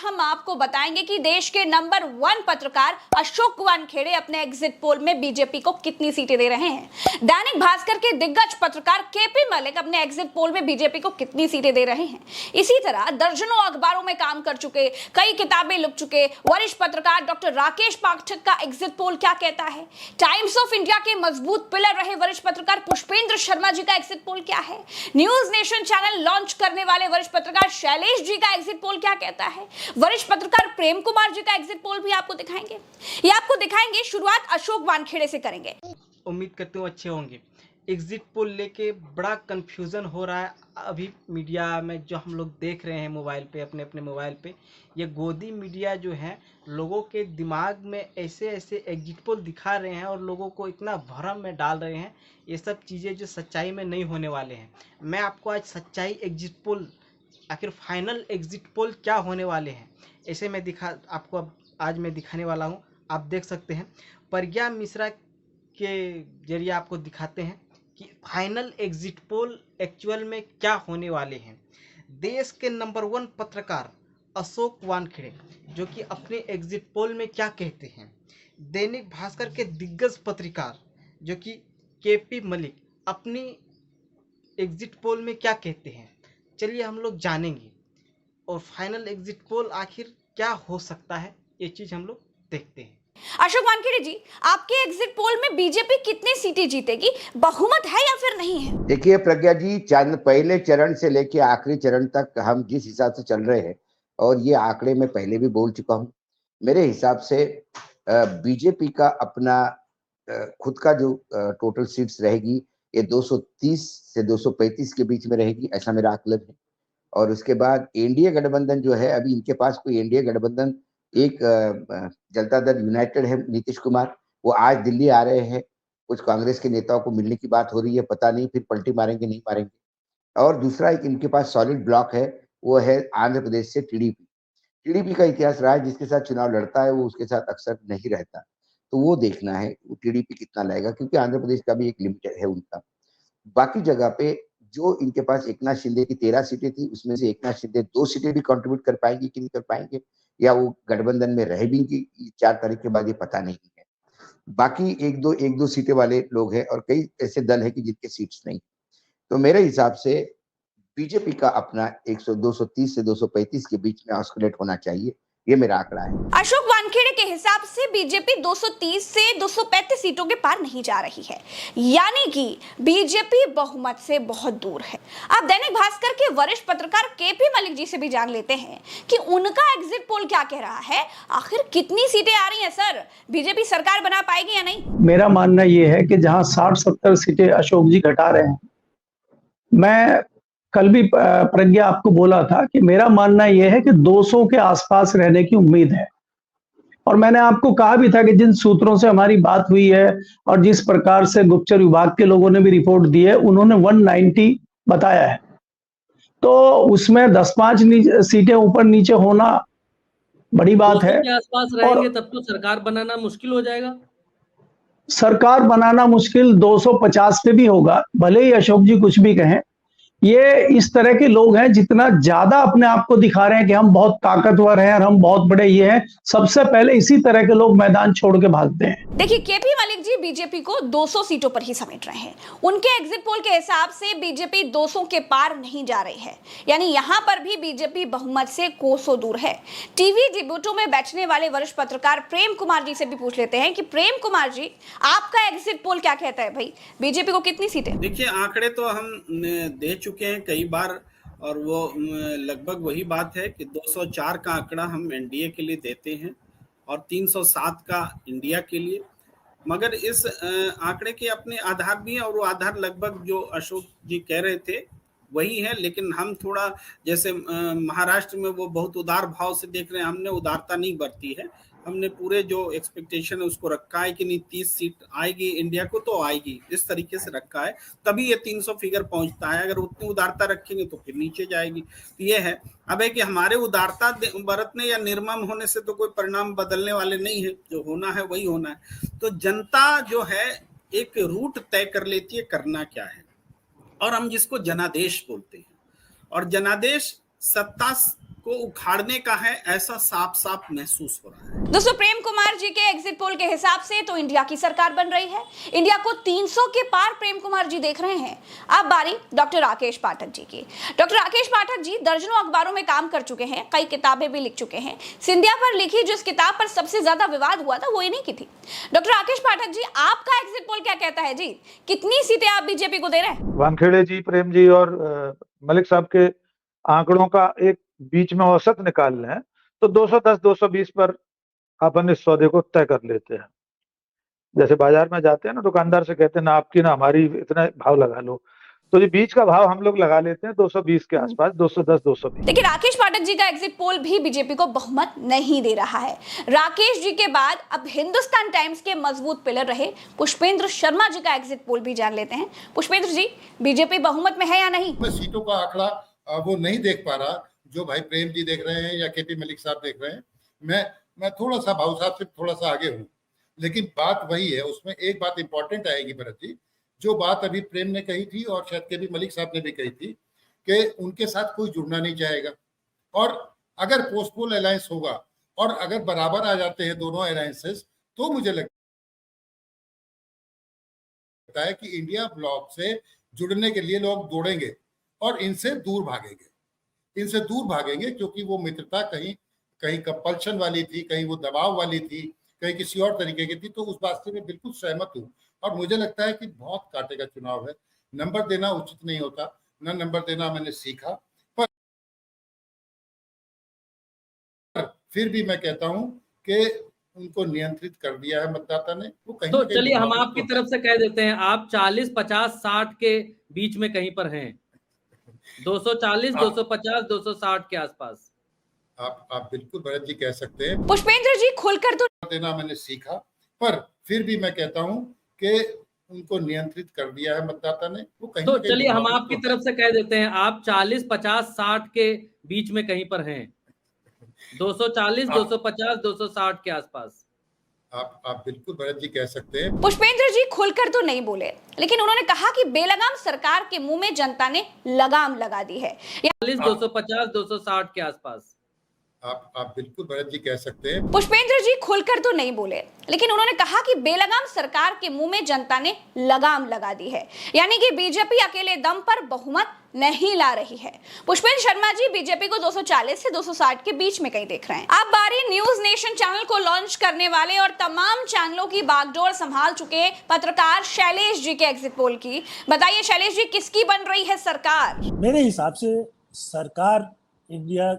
हम आपको बताएंगे कि देश के नंबर 1 पत्रकार अशोक वानखेड़े अपने एग्जिट पोल में बीजेपी को कितनी सीटें दे रहे हैं। दैनिक भास्कर के दिग्गज पत्रकार केपी मलिक अपने एग्जिट पोल में बीजेपी को कितनी सीटें दे रहे हैं। इसी तरह दर्जनों अखबारों में काम कर चुके, कई किताबें लिख चुके वरिष्ठ पत्रकार डॉक्टर राकेश पाठक का एग्जिट पोल क्या कहता है। टाइम्स ऑफ इंडिया के मजबूत पिलर रहे वरिष्ठ पत्रकार पुष्पेंद्र शर्मा जी का एग्जिट पोल क्या है। न्यूज नेशन चैनल लॉन्च करने वाले वरिष्ठ पत्रकार शैलेश जी का एग्जिट पोल क्या कहता है। वरिष्ठ पत्रकार प्रेम कुमार जी का एग्जिट पोल भी आपको दिखाएंगे। ये आपको दिखाएंगे। शुरुआत अशोक वानखेड़े से करेंगे। उम्मीद करते हूँ अच्छे होंगे। एग्जिट पोल लेके बड़ा कंफ्यूजन हो रहा है अभी मीडिया में, जो हम लोग देख रहे हैं मोबाइल पे, अपने अपने मोबाइल पे। ये गोदी मीडिया जो है लोगों के दिमाग में ऐसे ऐसे एग्जिट पोल दिखा रहे हैं और लोगों को इतना भ्रम में डाल रहे हैं। ये सब चीज़ें जो सच्चाई में नहीं होने वाले हैं। मैं आपको आज सच्चाई एग्जिट पोल, आखिर फाइनल एग्जिट पोल क्या होने वाले हैं, ऐसे मैं आपको आज मैं दिखाने वाला हूँ। आप देख सकते हैं प्रज्ञा मिश्रा के जरिए आपको दिखाते हैं कि फाइनल एग्जिट पोल एक्चुअल में क्या होने वाले हैं। देश के नंबर 1 पत्रकार अशोक वानखेड़े जो कि अपने एग्जिट पोल में क्या कहते हैं। दैनिक भास्कर के दिग्गज पत्रकार जो कि केपी मलिक अपनी एग्जिट पोल में क्या कहते हैं। चलिए हम लोग जानेंगे और फाइनल एग्जिट पोल आखिर क्या हो सकता है, ये चीज हम लोग देखते हैं। अशोक वानखेड़े जी, आपके एग्जिट पोल में बीजेपी कितनी सीटें जीतेगी, बहुमत है या फिर नहीं है? देखिए प्रज्ञा जी, पहले चरण से लेके आखिरी चरण तक हम जिस हिसाब से चल रहे हैं, और ये आंकड़े मैं पहले भी बोल चुका हूं, मेरे हिसाब से बीजेपी का अपना खुद का जो टोटल सीट्स रहेगी ये 230 से 235 के बीच में रहेगी, ऐसा मेरा आकलन है। और उसके बाद एनडीए गठबंधन जो है, अभी इनके पास कोई एनडीए गठबंधन, एक जनता दल यूनाइटेड है, नीतीश कुमार, वो आज दिल्ली आ रहे हैं। कुछ कांग्रेस के नेताओं को मिलने की बात हो रही है, पता नहीं फिर पलटी मारेंगे नहीं मारेंगे। और दूसरा एक इनके पास सॉलिड ब्लॉक है, वो है आंध्र प्रदेश से टीडीपी। टीडीपी का इतिहास रहा है, जिसके साथ चुनाव लड़ता है वो उसके साथ अक्सर नहीं रहता। तो वो देखना है वो टीडीपी कितना लाएगा, क्योंकि आंध्र प्रदेश का भी एक लिमिटेड है उनका। बाकी जगह पे जो इनके पास एकनाथ शिंदे की 13 सीटें थी, उसमें से एकनाथ शिंदे 2 सीटें भी कंट्रीब्यूट कर पाएंगे कि नहीं कर पाएंगे, या वो गठबंधन में रह भी कि 4 तारीख के बाद, ये पता नहीं है। बाकी एक दो सीटें वाले लोग हैं और कई ऐसे दल है कि जिनके सीट्स नहीं। तो मेरे हिसाब से बीजेपी का अपना 230 से 235 के बीच में ऑस्कुलेट होना चाहिए, ये मेरा आंकड़ा है। अशोक वानखेड़े के हिसाब से बीजेपी 230 से 235 सीटों के पार नहीं जा रही है, यानी कि बीजेपी बहुमत से बहुत दूर है। अब दैनिक भास्कर के वरिष्ठ पत्रकार केपी मलिक जी से भी जान लेते हैं कि उनका एग्जिट पोल क्या कह रहा है। आखिर कितनी सीटें आ रही हैं सर, बीजेपी सरकार बना पाएगी या नहीं? मेरा मानना यह है कि जहां 60-70 सीटें अशोक जी घटा रहे हैं, मैं कल भी प्रज्ञा आपको बोला था कि मेरा मानना यह है कि 200 के आसपास रहने की उम्मीद है। और मैंने आपको कहा भी था कि जिन सूत्रों से हमारी बात हुई है और जिस प्रकार से गुप्तचर विभाग के लोगों ने भी रिपोर्ट दी है, उन्होंने 190 बताया है। तो उसमें 10-5 सीटें ऊपर नीचे होना बड़ी बात है। के आसपास रहेंगे तब तो सरकार बनाना मुश्किल हो जाएगा। सरकार बनाना मुश्किल 250 पे भी होगा, भले ही अशोक जी कुछ भी कहें। ये इस तरह के लोग हैं, जितना ज्यादा अपने आप को दिखा रहे हैं कि हम बहुत ताकतवर हैं और हम बहुत बड़े ये हैं, सबसे पहले इसी तरह के लोग मैदान छोड़ के भागते हैं। देखिए, केपी मलिक जी बीजेपी को 200 सीटों पर ही समेट रहे हैं। उनके एग्जिट पोल के हिसाब से बीजेपी 200 के पार नहीं जा रही है, यानी यहां पर भी बीजेपी बहुमत से कोसों दूर है। टीवी डिबेटों में बैठने वाले वरिष्ठ पत्रकार प्रेम कुमार जी से भी पूछ लेते हैं कि प्रेम कुमार जी, आपका एग्जिट पोल क्या कहता है भाई, बीजेपी को कितनी सीटें? देखिए, आंकड़े तो हम दे चुके हैं कई बार, और वो लगभग वही बात है कि 204 का आंकड़ा हम एनडीए के लिए देते हैं और 307 का इंडिया के लिए। मगर इस आंकड़े के अपने आधार भी हैं, और वो आधार लगभग जो अशोक जी कह रहे थे वही है। लेकिन हम थोड़ा, जैसे महाराष्ट्र में वो बहुत उदार भाव से देख रहे हैं, हमने उदारता नहीं बरती है। हमने पूरे जो एक्सपेक्टेशन है उसको रखा है कि नहीं 30 सीट आएगी इंडिया को तो आएगी, इस तरीके से रखा है, तभी ये 300 फिगर पहुंचता है। अगर उतनी उदारता रखेंगे तो फिर नीचे जाएगी। तो ये है, अब है कि हमारे उदारता बरतने या निर्मम होने से तो कोई परिणाम बदलने वाले नहीं है, जो होना है वही होना है। तो जनता जो है एक रूट तय कर लेती है करना क्या है, और हम जिसको जनादेश बोलते हैं, और जनादेश सत्ता को उखाड़ने का है, ऐसा साफ साफ महसूस हो रहा है। दोस्तों, प्रेम कुमार जी के एग्जिट पोल के हिसाब से तो इंडिया की सरकार बन रही है। इंडिया को 300 के पार प्रेम कुमार जी देख रहे हैं। अब बारी डॉक्टर राकेश पाठक जी की। डॉक्टर राकेश पाठक जी दर्जनों अखबारों में काम कर चुके हैं, कई किताबें भी लिख चुके हैं। सिंधिया पर लिखी जिस किताब पर सबसे ज्यादा विवाद हुआ था वो इन्हीं की थी। डॉक्टर राकेश पाठक जी, आपका एग्जिट पोल क्या कहता है जी? कितनी सीटें आप बीजेपी को दे रहे हैं? वानखेड़े जी, प्रेम जी और मलिक साहब के आंकड़ों का एक बीच में औसत निकाल लें तो 210-220 पर अपन इस सौदे को तय कर लेते हैं। जैसे बाजार में जाते हैं ना, दुकानदार से कहते हैं ना आपकी ना हमारी, इतना भाव लगा लो, तो ये बीच का भाव हम लोग लगा लेते हैं 220 के आसपास, 210-220। देखिए, राकेश पाठक जी का एग्जिट पोल भी बीजेपी को बहुमत नहीं दे रहा है। राकेश जी के बाद अब हिंदुस्तान टाइम्स के मजबूत पिलर रहे पुष्पेंद्र शर्मा जी का एग्जिट पोल भी जान लेते हैं। पुष्पेंद्र जी, बीजेपी बहुमत में है या नहीं? मैं सीटों का आंकड़ा वो नहीं देख पा रहा जो भाई प्रेम जी देख रहे हैं या केपी मलिक साहब देख रहे हैं। मैं थोड़ा सा भाऊ साहब से थोड़ा सा आगे हूँ, लेकिन बात वही है। उसमें एक बात इंपॉर्टेंट आएगी भरत जी, जो बात अभी प्रेम ने कही थी और शायद केपी मलिक साहब ने भी कही थी कि उनके साथ कोई जुड़ना नहीं चाहेगा, और अगर पोस्टपोल अलायंस होगा और अगर बराबर आ जाते हैं दोनों अलायंसेस, तो मुझे लगता है कि इंडिया ब्लॉक से जुड़ने के लिए लोग दौड़ेंगे और इनसे दूर भागेंगे, क्योंकि वो मित्रता कहीं कंपल्शन वाली थी, कहीं वो दबाव वाली थी, कहीं किसी और तरीके की थी। तो उस बात से मैं बिल्कुल सहमत हूँ, और मुझे लगता है कि बहुत कांटे का चुनाव है। नंबर देना उचित नहीं होता, न नंबर देना मैंने सीखा, पर फिर भी मैं कहता हूँ कि उनको नियंत्रित कर दिया है मतदाता ने। वो कहीं तो चलिए हम आपकी तरफ से कह देते हैं, आप 40, 50, 60 के बीच में कहीं पर हैं, 240, 250, 260 के आसपास। आप बिल्कुल भरत जी कह सकते हैं। पुष्पेंद्र जी, खुलकर तो देना मैंने सीखा, पर फिर भी मैं कहता हूं कि उनको नियंत्रित कर दिया है मतदाता ने। वो कहीं तो चलिए हम आपकी तरफ से कह देते हैं, आप 40, 50, 60 के बीच में कहीं पर हैं, 240, 250, 260 के आसपास। आप बिल्कुल भरत जी कह सकते हैं। पुष्पेंद्र जी खुलकर तो नहीं बोले, लेकिन उन्होंने कहा कि बेलगाम सरकार के मुंह में जनता ने लगाम लगा दी है। 250, 260 के आसपास। आप बिल्कुल भरत जी कह सकते हैं। पुष्पेंद्र जी खुलकर तो नहीं बोले, लेकिन उन्होंने कहा कि बेलगाम सरकार के मुंह में जनता ने लगाम लगा दी है, यानी कि बीजेपी अकेले दम पर बहुमत नहीं ला रही है। पुष्पेंद्र शर्मा जी बीजेपी को 240 से 260 के बीच में कहीं देख रहे हैं। अब बारी न्यूज नेशन चैनल को लॉन्च करने वाले और तमाम चैनलों की बागडोर संभाल चुके पत्रकार शैलेश जी के एग्जिट पोल की। बताइए शैलेश जी, किसकी बन रही है सरकार? मेरे हिसाब से सरकार इंडिया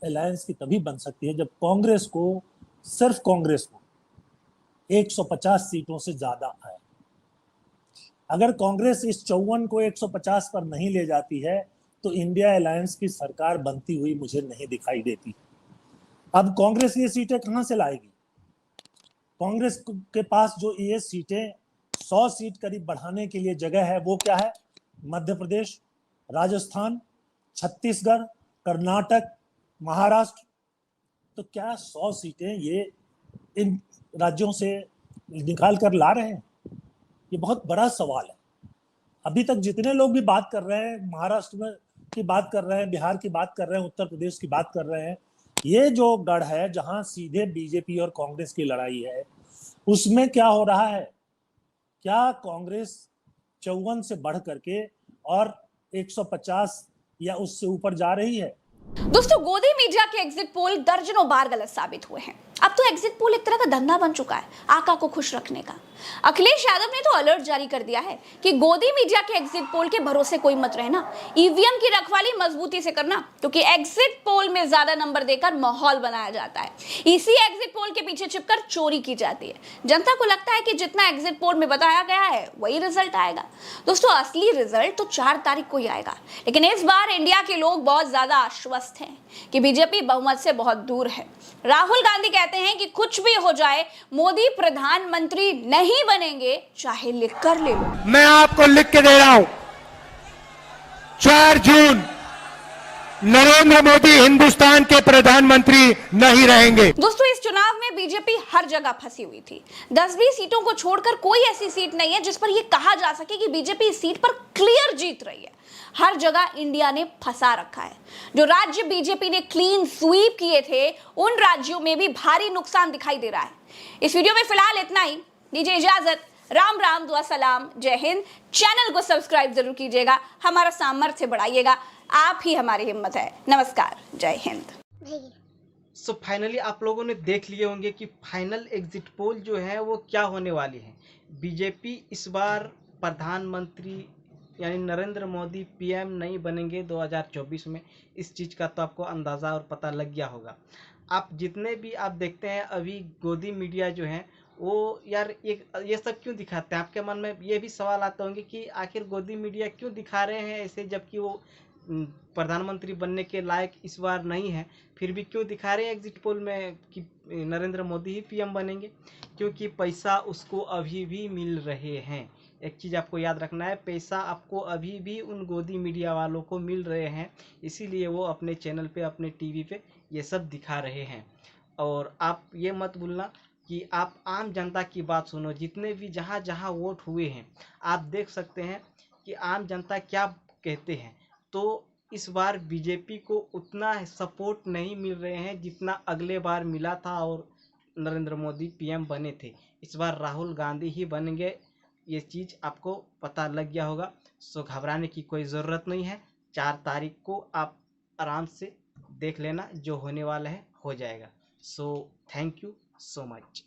अलायंस की तभी बन सकती है जब कांग्रेस को, सिर्फ कांग्रेस को 150 सीटों से ज्यादा आए। अगर कांग्रेस इस 54 को 150 पर नहीं ले जाती है तो इंडिया अलायंस की सरकार बनती हुई मुझे नहीं दिखाई देती। अब कांग्रेस ये सीटें कहां से लाएगी? कांग्रेस के पास जो ये सीटें 100 सीट करीब बढ़ाने के लिए जगह है, वो क्या है? मध्य प्रदेश, राजस्थान, छत्तीसगढ़, कर्नाटक, महाराष्ट्र। तो क्या 100 सीटें ये इन राज्यों से निकाल कर ला रहे हैं? ये बहुत बड़ा सवाल है। अभी तक जितने लोग भी बात कर रहे हैं, महाराष्ट्र में की बात कर रहे हैं, बिहार की बात कर रहे हैं, उत्तर प्रदेश की बात कर रहे हैं, ये जो गढ़ है जहां सीधे बीजेपी और कांग्रेस की लड़ाई है, उसमें क्या हो रहा है? क्या कांग्रेस 54 से बढ़ करके और 150 या उससे ऊपर जा रही है? दोस्तों, गोदी मीडिया के एग्जिट पोल दर्जनों बार गलत साबित हुए हैं। अब तो एग्जिट पोल एक तरह का धंधा बन चुका है आका को खुश रखने का। अखिलेश यादव ने तो अलर्ट जारी कर दिया है कि गोदी मीडिया के एग्जिट पोल के भरोसे कोई मत रहना, ईवीएम की रखवाली मजबूती से करना, क्योंकि एग्जिट पोल में ज्यादा नंबर देकर माहौल बनाया जाता है। इसी एग्जिट पोल के पीछे छिपकर चोरी की जाती है। जनता को लगता है कि जितना एग्जिट पोल में बताया गया है वही रिजल्ट आएगा। दोस्तों, असली रिजल्ट तो 4 तारीख को ही आएगा, लेकिन इस बार इंडिया के लोग बहुत ज्यादा आश्वस्त हैं कि बीजेपी बहुमत से बहुत दूर है। राहुल गांधी कहते हैं कि कुछ भी हो जाए, मोदी प्रधानमंत्री नहीं बनेंगे, चाहे लिख कर ले लो। मैं आपको लिख के दे रहा हूं, 4 जून नरेंद्र मोदी हिंदुस्तान के प्रधानमंत्री नहीं रहेंगे। दोस्तों, इस चुनाव में बीजेपी हर जगह फंसी हुई थी। 10-20 सीटों को छोड़कर कोई ऐसी सीट नहीं है जिस पर यह कहा जा सके कि बीजेपी इस सीट पर क्लियर जीत रही है। हर जगह इंडिया ने फंसा रखा है। जो राज्य बीजेपी ने क्लीन स्वीप किए थे, उन राज्यों में भी भारी नुकसान दिखाई दे रहा है। इस वीडियो में फिलहाल इतना ही, दीजिए इजाजत। राम राम, दुआ सलाम, जय हिंद। चैनल को सब्सक्राइब जरूर कीजिएगा, हमारा सामर्थ्य बढ़ाइएगा, आप ही हमारी हिम्मत है। नमस्कार, जय हिंद। सो फाइनली आप लोगों ने देख लिए होंगे कि फाइनल एग्जिट पोल जो है वो क्या होने वाली है। बीजेपी इस बार प्रधानमंत्री यानी नरेंद्र मोदी पीएम नहीं बनेंगे 2024 में। इस चीज़ का तो आपको अंदाज़ा और पता लग गया होगा। आप जितने भी आप देखते हैं अभी गोदी मीडिया जो है वो यार ये सब क्यों दिखाते हैं। आपके मन में ये भी सवाल आते होंगे कि आखिर गोदी मीडिया क्यों दिखा रहे हैं ऐसे, जबकि वो प्रधानमंत्री बनने के लायक इस बार नहीं है, फिर भी क्यों दिखा रहे हैं एग्जिट पोल में कि नरेंद्र मोदी ही पीएम बनेंगे। क्योंकि पैसा उसको अभी भी मिल रहे हैं। एक चीज़ आपको याद रखना है, पैसा आपको अभी भी उन गोदी मीडिया वालों को मिल रहे हैं, इसीलिए वो अपने चैनल पे अपने टीवी पे ये सब दिखा रहे हैं। और आप ये मत भूलना कि आप आम जनता की बात सुनो। जितने भी जहाँ जहाँ वोट हुए हैं आप देख सकते हैं कि आम जनता क्या कहते हैं। तो इस बार बीजेपी को उतना सपोर्ट नहीं मिल रहे हैं जितना अगले बार मिला था और नरेंद्र मोदी पीएम बने थे। इस बार राहुल गांधी ही बनेंगे, ये चीज़ आपको पता लग गया होगा। सो घबराने की कोई ज़रूरत नहीं है। 4 तारीख को आप आराम से देख लेना, जो होने वाला है हो जाएगा। So thank you so much.